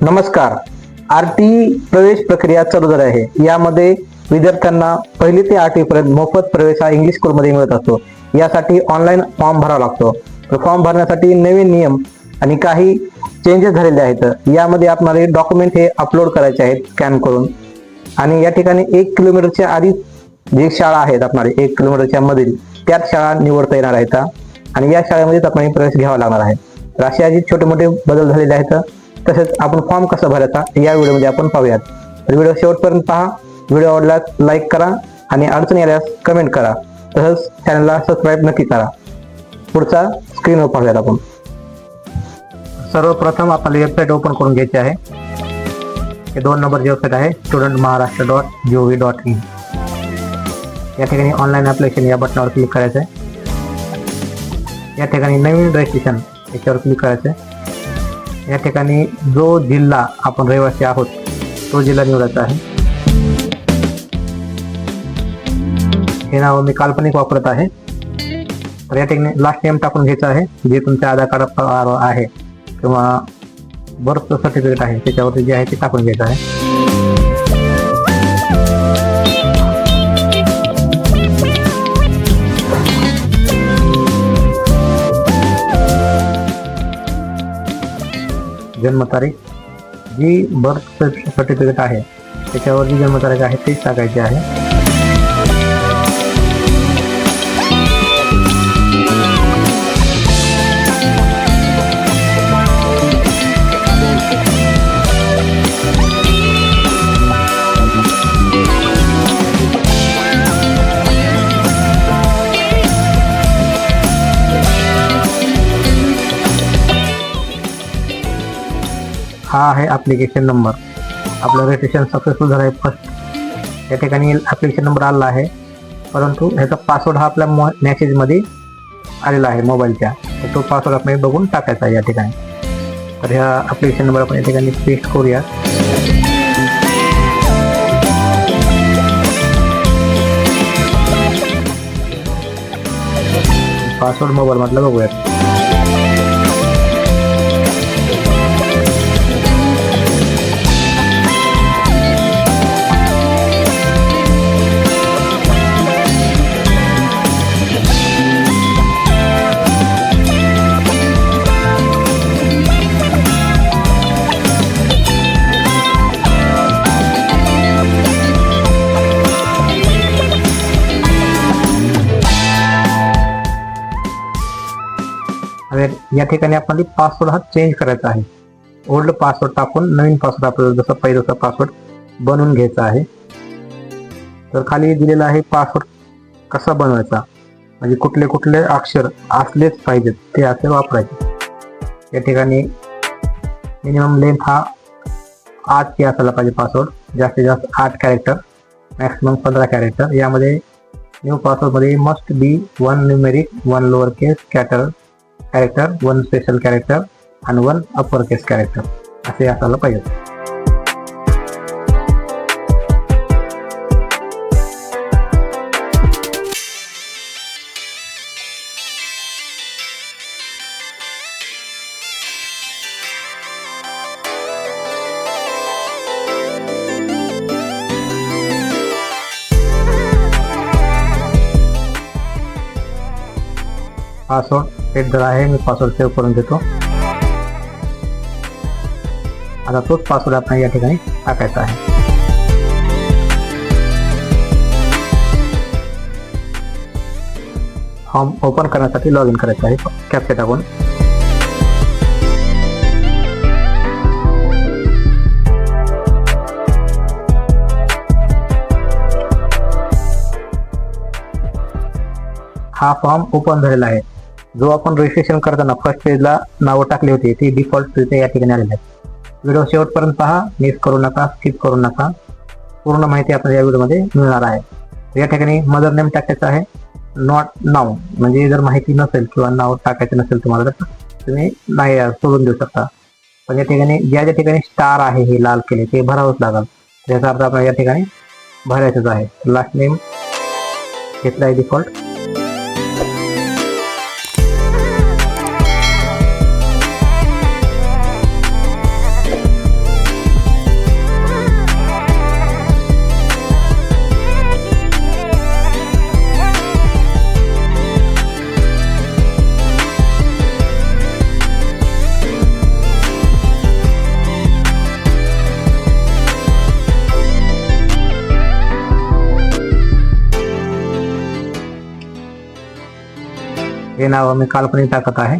नमस्कार. आरटी प्रवेश प्रक्रिया चालू झाली आहे. यामध्ये विद्यार्थ्यांना 1ली ते 8वी पर्यंत मोफत प्रवेश हा इंग्लिश स्कूलमध्ये मिळत असतो. यासाठी ऑनलाईन फॉर्म भरावा लागतो. फॉर्म भरण्यासाठी नवीन नियम आणि काही चेंजेस झालेले आहेत. यामध्ये आपल्याला डॉक्युमेंट हे अपलोड करायचे आहेत स्कॅन करून, आणि या ठिकाणी 1 किलोमीटरच्या आधी जे शाळा आहेत आपल्याला 1 किलोमीटरच्या मधील त्याच शाळा निवडता येणार आहेत आणि या शाळेमध्येच आपल्याला प्रवेश घ्यावा लागणार आहे. तर असे असे छोटे मोठे बदल झालेले आहेत. तसेच आपण फॉर्म कसा भरायचा या व्हिडिओमध्ये आपण पाहूयात. तर व्हिडिओ शेवटपर्यंत पहा. व्हिडिओ आवडल्यास लाईक करा आणि अडचणी आल्यास कमेंट करा. तसंच चॅनलला सबस्क्राईब नक्की करा. पुढचा स्क्रीनवर पाहूयात आपण. सर्वप्रथम आपल्याला वेबसाईट ओपन करून घ्यायची आहे. हे 2 नंबरची वेबसाईट आहे studentmaharashtra.gov.in. या ठिकाणी ऑनलाईन ॲप्लिकेशन या बटनावर क्लिक करायचं आहे. या ठिकाणी नवीन रजिस्ट्रेशन याच्यावर क्लिक करायचं आहे. या ठिकाणी जो जिल्हा आपण रहिवासी आहोत तो जिल्हा निवडायचा आहे. हे नाव मी काल्पनिक वापरत आहे. तर या ठिकाणी लास्ट नेम टाकून घ्यायचं आहे, जे तुमच्या आधार कार्ड आहे किंवा बर्थ सर्टिफिकेट आहे त्याच्यावरती जे आहे ते टाकून घ्यायचं आहे. जन्मतारीख जी बर्थ सर्टिफिकेट आहे त्याच्यावर जी जन्मतारीख आहे तीच टाकायची आहे. हा आहे ॲप्लिकेशन नंबर. आपलं रजिस्ट्रेशन सक्सेसफुल झालं आहे फर्स्ट. या ठिकाणी ॲप्लिकेशन नंबर आलेला आहे, परंतु ह्याचा पासवर्ड हा आपल्या मॅसेजमध्ये आलेला आहे मोबाईलच्या. तर तो पासवर्ड आपण बघून टाकायचा आहे या ठिकाणी. तर ह्या ॲप्लिकेशन नंबर आपण या ठिकाणी पेस्ट करूया. पासवर्ड मोबाईलमधला बघूयात. या ठिकाणी आपल्याला पासवर्ड हा चेंज करायचा आहे. ओल्ड पासवर्ड टाकून नवीन पासवर्ड आपल्याला जसं पहिल्याचा पासवर्ड बनवून घ्यायचा आहे. तर खाली दिलेला आहे पासवर्ड कसा बनवायचा, म्हणजे कुठले कुठले अक्षर असलेच पाहिजेत ते असे वापरायचे. या ठिकाणी मिनिमम लेंथ हा 8 असायला पाहिजे पासवर्ड. जास्तीत जास्त 8 कॅरेक्टर, मॅक्सिमम 15 कॅरेक्टर. यामध्ये न्यू पासवर्डमध्ये must be 1 numeric, 1 lower case character, 1 special character आणि 1 अपर केस कॅरेक्टर असे असायला पाहिजे. पासवर्ड सेट झाला आहे. मी पासवर्ड सेव्ह करून घेतो. आता तोच पासवर्ड आपण या ठिकाणी टाकायचा आहे. फॉर्म ओपन करण्यासाठी लॉग इन करायचं आहे कॅप्चा टाकून. हा फॉर्म ओपन झालेला आहे. जो आपण रजिस्ट्रेशन करताना फर्स्ट पेजला नावं टाकली होती ती डिफॉल्ट या ठिकाणी आलेली आहे. व्हिडिओ शेवटपर्यंत पहा, मिस करू नका, स्किप करू नका. पूर्ण माहिती आपल्याला या व्हिडिओमध्ये मिळणार आहे. या ठिकाणी मदर नेम टाकायचं आहे, नॉट नाव, म्हणजे जर माहिती नसेल किंवा नाव टाकायचं नसेल तुम्हाला तर तुम्ही नाही सोडून देऊ शकता. पण या ठिकाणी ज्या ठिकाणी स्टार आहे हे लाल केले ते भरावंच लागेल. त्याचा अर्थ आपल्याला या ठिकाणी भरायचंच आहे. लास्ट नेम घेतला आहे डिफॉल्ट. हे नाव मी काल्पनिक टाकत आहे.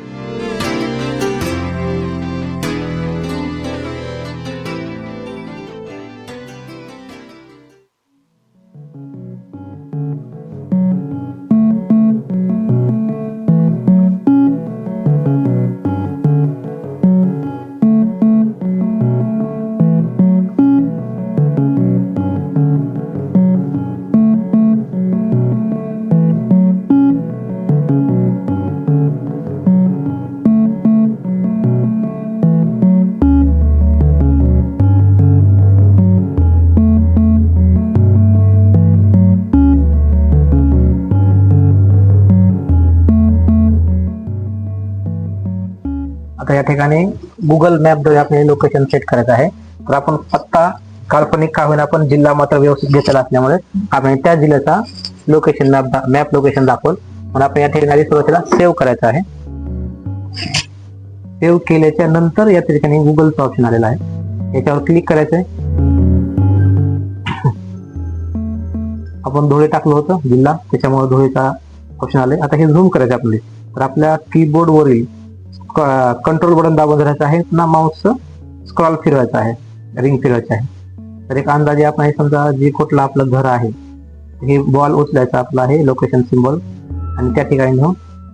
आता या ठिकाणी गुगल मॅपद्वारे आपल्याला लोकेशन सेट करायचं आहे. तर आपण पत्ता काल्पनिक का होईना, आपण जिल्हा मात्र व्यवस्थित घेतलेला असल्यामुळे आपण त्या जिल्ह्याचा लोकेशन मॅप लोकेशन दाखवून पण आपण या ठिकाणी सुरुवातीला सेव्ह करायचं आहे. सेव्ह केल्याच्या नंतर या ठिकाणी गुगलचा ऑप्शन आलेला आहे, याच्यावर क्लिक करायचं आहे. आपण धुळे टाकलं होतं जिल्हा, त्याच्यामुळे धुळेचा ऑप्शन आले. आता हे झूम करायचं आपल्याला. तर आपल्या कीबोर्ड वरील कंट्रोल बटन दाबून धरायचं आहे ना, माऊसचं स्क्रॉल फिरवायचं आहे, रिंग फिरवायचं आहे. तर एक अंदाजे आपण हे समजा जे कुठलं आपलं घर आहे हे बॉल उचलायचं आपलं आहे लोकेशन सिम्बॉल आणि त्या ठिकाणी घेऊन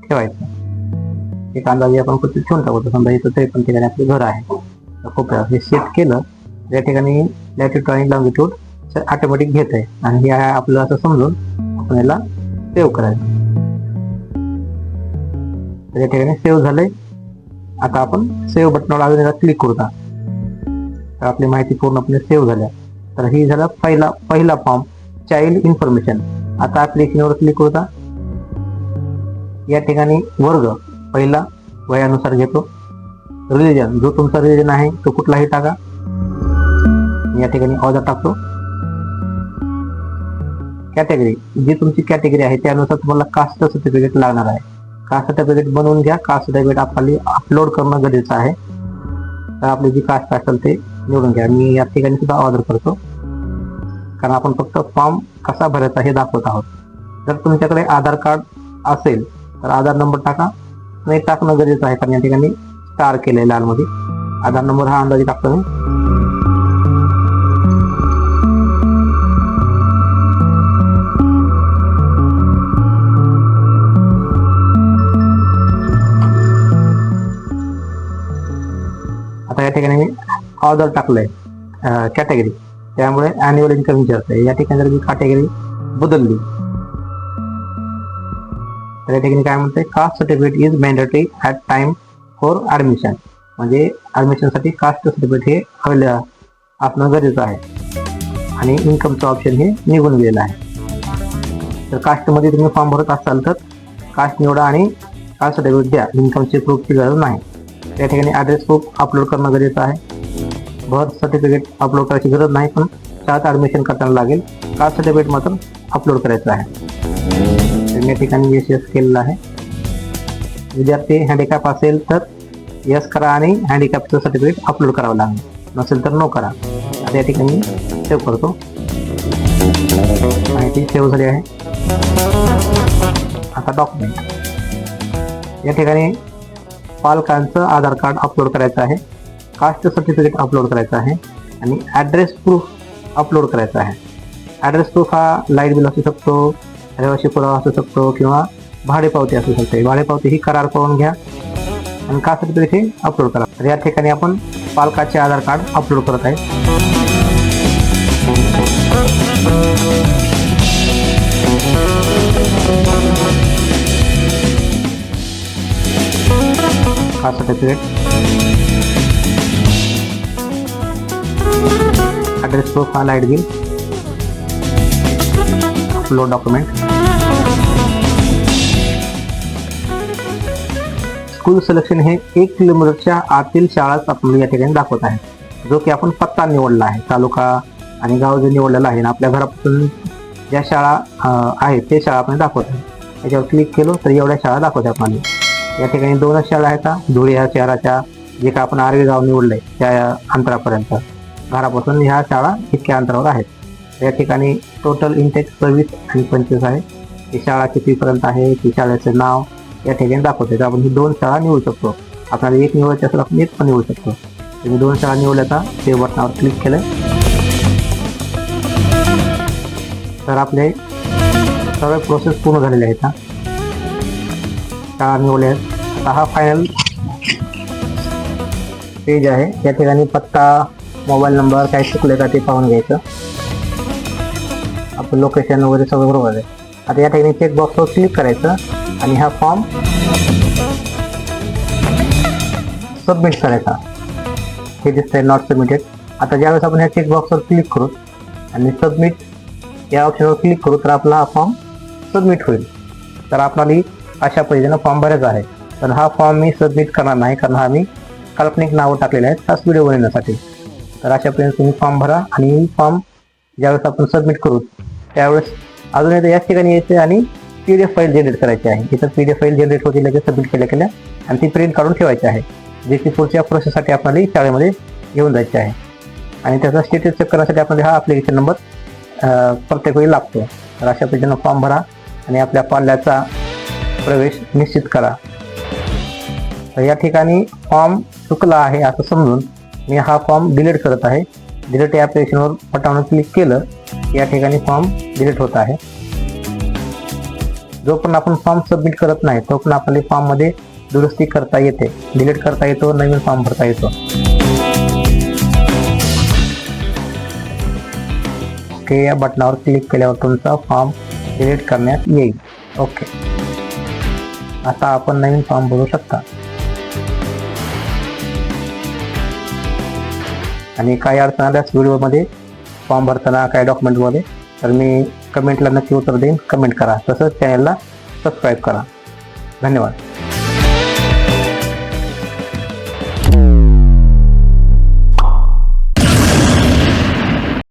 ठेवायचं. एक अंदाजे आपण कुठे ठेवून टाकतो, समजा इथं 53 ठिकाणी आपलं घर आहे. तर खूप हे सेट केलं या ठिकाणी लॅटिट्यूड आणि लॉंगिट्यूड ऑटोमॅटिक घेत आहे आणि हे आपलं असं समजून आपण याला सेव्ह करायचं. तर या ठिकाणी सेव्ह झालंय. आता आपण सेव्ह बटनावर अजून याला क्लिक करू. तर आपली माहिती पूर्णपणे सेव्ह झाल्या. तर ही झाला पहिला फॉर्म चाइल्ड इन्फॉर्मेशन. आता ऍप्लिकेशनवर क्लिक करू. या ठिकाणी वर्ग पहिला वयानुसार घेतो. रिलिजन जो तुमचा रिलिजन आहे तो कुठलाही टाका. या ठिकाणी ऑर्डर टाकतो. कॅटेगरी जी तुमची कॅटेगरी आहे त्यानुसार तुम्हाला कास्ट सर्टिफिकेट लागणार आहे. कास्ट सर्टिफिकेट बनवून घ्या. कास्ट सर्टिफिकेट आपल्याला अपलोड करणं गरजेचं आहे. तर आपली जी कास्ट असेल ते निवडून घ्या. मी या ठिकाणी सुद्धा ऑर्डर करतो कारण आपण फक्त फॉर्म कसा भरायचा हे दाखवत आहोत. जर तुमच्याकडे आधार कार्ड असेल तर आधार नंबर टाका. नाही टाकणं गरजेचं आहे कारण या ठिकाणी स्टार केलेला आहे लालमध्ये. आधार नंबर हा अंदाजे टाकतो मी. आता या ठिकाणी मी ऑर्डर टाकलंय कॅटेगरी, त्यामुळे अॅन्युअल इन्कम विचारतंय. या ठिकाणी जर मी कॅटेगरी बदलली तर या ठिकाणी काय म्हणतंय, caste certificate is mandatory at time for admission. म्हणजे ॲडमिशनसाठी कास्ट सर्टिफिकेट हे असणं गरजेचं आहे आणि इन्कमचं ऑप्शन हे निघून गेलेलं आहे. तर कास्टमध्ये तुम्ही फॉर्म भरत असाल तर कास्ट निवडा आणि कास्ट सर्टिफिकेट द्या. इन्कमची प्रूफची गरज नाही. या ठिकाणी ॲड्रेस प्रूफ अपलोड करणं गरजेचं आहे. बर्थ सर्टिफिकेट अपलोड करायची गरज नाही, पण शाळेत ॲडमिशन करताना लागेल. कास्ट सर्टिफिकेट मात्र अपलोड करायचं आहे. तर या ठिकाणी यस केलेलं आहे. विद्यार्थी हँडिकॅप असेल तर यस करा आणि हँडिकॅपचं सर्टिफिकेट अपलोड करावं लागेल, नसेल तर नो करा. आता या ठिकाणी सेव्ह करतो. माहिती सेव्ह झाली आहे. आता डॉक्युमेंट या ठिकाणी पालकांचं आधार कार्ड अपलोड करायचं आहे, कास्ट सर्टिफिकेट अपलोड करायचं आहे आणि ॲड्रेस प्रूफ अपलोड करायचा आहे. ॲड्रेस प्रूफ हा लाईट बिल असू शकतो, रहिवासी पुरावा असू शकतो किंवा भाडेपावती असू शकते. भाडेपावती ही करार करून घ्या आणि कास्ट सर्टिफिकेट हे अपलोड करा. तर या ठिकाणी आपण पालकाचे आधार कार्ड अपलोड करत आहे. कास्ट सर्टिफिकेट, ॲड्रेस प्रूफ हा light bill, upload document. School selection हे 1 किलोमीटरच्या आतील शाळाच आपल्याला या ठिकाणी दाखवत आहे, जो की आपण पत्ता निवडला आहे, तालुका आणि गाव जे निवडलेलं आहे ना आपल्या घरापासून ज्या शाळा आहेत ते शाळा आपण दाखवत आहे. याच्यावर क्लिक केलं तर एवढ्या शाळा दाखवत आपल्याला. या ठिकाणी 2च शाळा आहेत. धुळे ह्या शहराच्या जे का आपण आर्वी गाव निवडलंय त्या अंतरापर्यंत घरापासून ह्या शाळा इतक्या अंतरावर आहेत. या ठिकाणी टोटल इंटेक 26 आणि 25 आहे. ती शाळा कितीपर्यंत आहे, ती शाळेचं नाव, या ठिकाणी दाखवते. तर आपण ही 2 शाळा निवडू शकतो. आपल्याला एक निवडायची असेल आपण एक पण निवडू शकतो. तर मी 2 शाळा निवडल्याचा सेव्ह बटनावर क्लिक केलं तर आपले सर्व प्रोसेस पूर्ण झालेले आहेत. शाळा निवडल्या आहेत. आता हा फायनल पेज आहे. या ठिकाणी पत्ता, मोबाईल नंबर काय चुकले का ते पाहून घ्यायचं. आपलं लोकेशन वगैरे सगळं बरोबर आहे. आता या ठिकाणी चेक बॉक्सवर क्लिक करायचं आणि हा फॉर्म सबमिट करायचा. हे दिसतंय नॉट सबमिटेड. आता ज्यावेळेस आपण ह्या चेक बॉक्सवर क्लिक करू आणि सबमिट या ऑप्शनवर क्लिक करू तर आपला हा फॉर्म सबमिट होईल. तर आपल्याला अशा पद्धतीनं फॉर्म भरायचा आहे. तर हा फॉर्म मी सबमिट करणार नाही कारण हा मी काल्पनिक नावं टाकलेले आहेत खास व्हिडिओ बनवण्यासाठी. तर अशा पद्धतीने तुम्ही फॉर्म भरा आणि फॉर्म ज्यावेळेस आपण सबमिट करू त्यावेळेस अजून एकदा याच ठिकाणी यायचं आणि PDF फाईल जनरेट करायची आहे. इथं PDF फाईल जनरेट होती लगेच सबमिट केल्या आणि ती प्रिंट काढून ठेवायची आहे. जे की पुढच्या प्रोसेससाठी आपल्याला शाळेमध्ये घेऊन जायचे आहे. आणि त्याचा स्टेटस चेक करण्यासाठी आपल्याला हा ॲप्लिकेशन नंबर प्रत्येक वेळी लागतो. तर अशा पद्धतीनं फॉर्म भरा आणि आपल्या पाल्याचा प्रवेश निश्चित करा. तर या ठिकाणी फॉर्म चुकला आहे असं समजून मी हा फॉर्म डिलीट करत आहे. डिलीट या ॲप्लिकेशनवर बटनावर क्लिक केलं या ठिकाणी फॉर्म डिलीट होत आहे. जो पण आपण फॉर्म सबमिट करत नाही तो पण आपल्याला फॉर्ममध्ये दुरुस्ती करता येते, डिलीट करता येतो, नवीन फॉर्म भरता येतो. ओके, या बटनावर क्लिक केल्यावर तुमचा फॉर्म डिलीट करण्यात येईल. ओके, आता आपण नवीन फॉर्म भरू शकता. आणि काही अडचण आल्यास व्हिडिओमध्ये फॉर्म भरताना काय डॉक्युमेंटमध्ये तर मी कमेंटला नक्की उत्तर देईन. कमेंट करा. तसंच चॅनलला सबस्क्राईब करा. धन्यवाद.